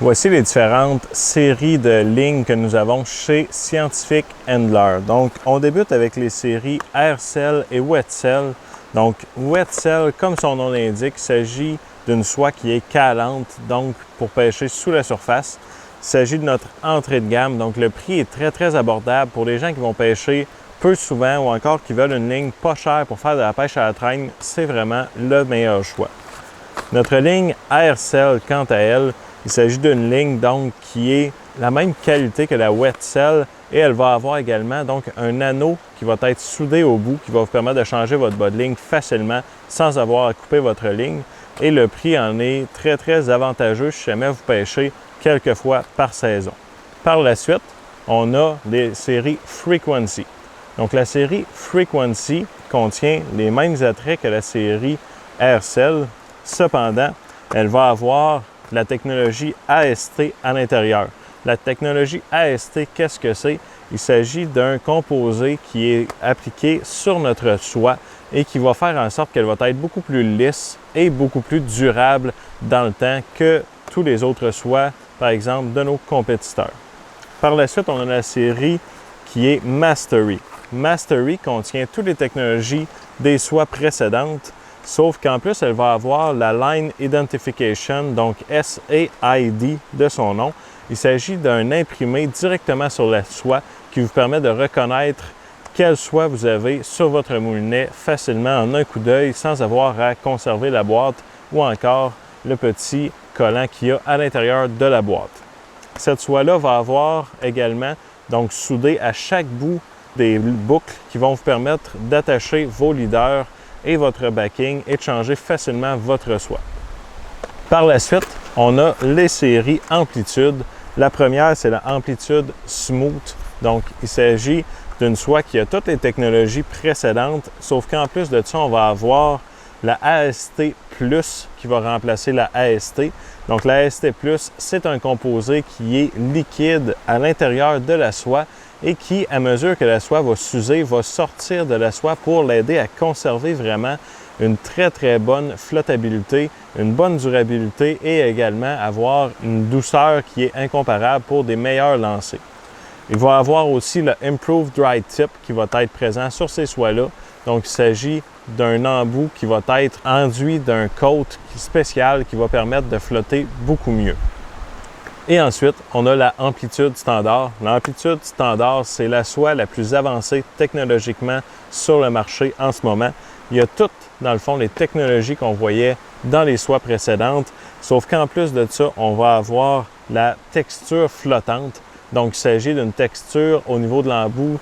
Voici les différentes séries de lignes que nous avons chez Scientific Handler. Donc, on débute avec les séries Aircel et Wetcel. Donc, Wetcel, comme son nom l'indique, il s'agit d'une soie qui est calante, donc pour pêcher sous la surface. Il s'agit de notre entrée de gamme, donc le prix est très abordable pour les gens qui vont pêcher peu souvent ou encore qui veulent une ligne pas chère pour faire de la pêche à la traîne. C'est vraiment le meilleur choix. Notre ligne Aircel, quant à elle, il s'agit d'une ligne donc qui est la même qualité que la Wetcel et elle va avoir également donc un anneau qui va être soudé au bout qui va vous permettre de changer votre bas de ligne facilement sans avoir à couper votre ligne. Et le prix en est très avantageux si jamais vous pêchez quelques fois par saison. Par la suite, on a les séries Frequency. Donc la série Frequency contient les mêmes attraits que la série Aircel. Cependant, elle va avoir la technologie AST à l'intérieur. La technologie AST, qu'est-ce que c'est? Il s'agit d'un composé qui est appliqué sur notre soie et qui va faire en sorte qu'elle va être beaucoup plus lisse et beaucoup plus durable dans le temps que tous les autres soies, par exemple, de nos compétiteurs. Par la suite, on a la série qui est Mastery. Mastery contient toutes les technologies des soies précédentes, sauf qu'en plus, elle va avoir la Line Identification, donc SAID de son nom. Il s'agit d'un imprimé directement sur la soie qui vous permet de reconnaître quelle soie vous avez sur votre moulinet facilement en un coup d'œil sans avoir à conserver la boîte ou encore le petit collant qu'il y a à l'intérieur de la boîte. Cette soie-là va avoir également donc soudé à chaque bout des boucles qui vont vous permettre d'attacher vos leaders et votre backing et de changer facilement votre soie. Par la suite, on a les séries Amplitude. La première, c'est la Amplitude Smooth. Donc, il s'agit d'une soie qui a toutes les technologies précédentes, sauf qu'en plus de ça, on va avoir la AST Plus qui va remplacer la AST. Donc, la AST Plus, c'est un composé qui est liquide à l'intérieur de la soie et qui, à mesure que la soie va s'user, va sortir de la soie pour l'aider à conserver vraiment une très bonne flottabilité, une bonne durabilité et également avoir une douceur qui est incomparable pour des meilleurs lancers. Il va avoir aussi le Improved Dry Tip qui va être présent sur ces soies-là. Donc, il s'agit d'un embout qui va être enduit d'un coat spécial qui va permettre de flotter beaucoup mieux. Et ensuite, on a la Amplitude Standard. L'Amplitude Standard, c'est la soie la plus avancée technologiquement sur le marché en ce moment. Il y a toutes, dans le fond, les technologies qu'on voyait dans les soies précédentes, sauf qu'en plus de ça, on va avoir la texture flottante. Donc, il s'agit d'une texture au niveau de l'embout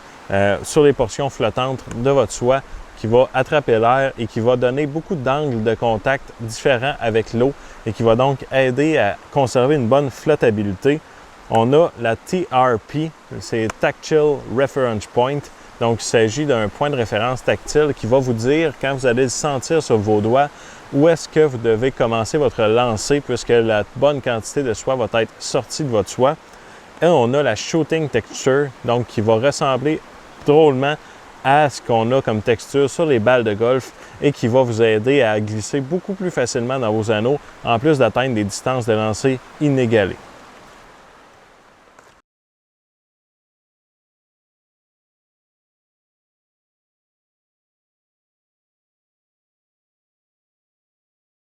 sur les portions flottantes de votre soie qui va attraper l'air et qui va donner beaucoup d'angles de contact différents avec l'eau et qui va donc aider à conserver une bonne flottabilité. On a la TRP, c'est Tactile Reference Point. Donc, il s'agit d'un point de référence tactile qui va vous dire, quand vous allez le sentir sur vos doigts, où est-ce que vous devez commencer votre lancer puisque la bonne quantité de soie va être sortie de votre soie. Et on a la Shooting Texture, donc qui va ressembler drôlement à ce qu'on a comme texture sur les balles de golf et qui va vous aider à glisser beaucoup plus facilement dans vos anneaux, en plus d'atteindre des distances de lancer inégalées.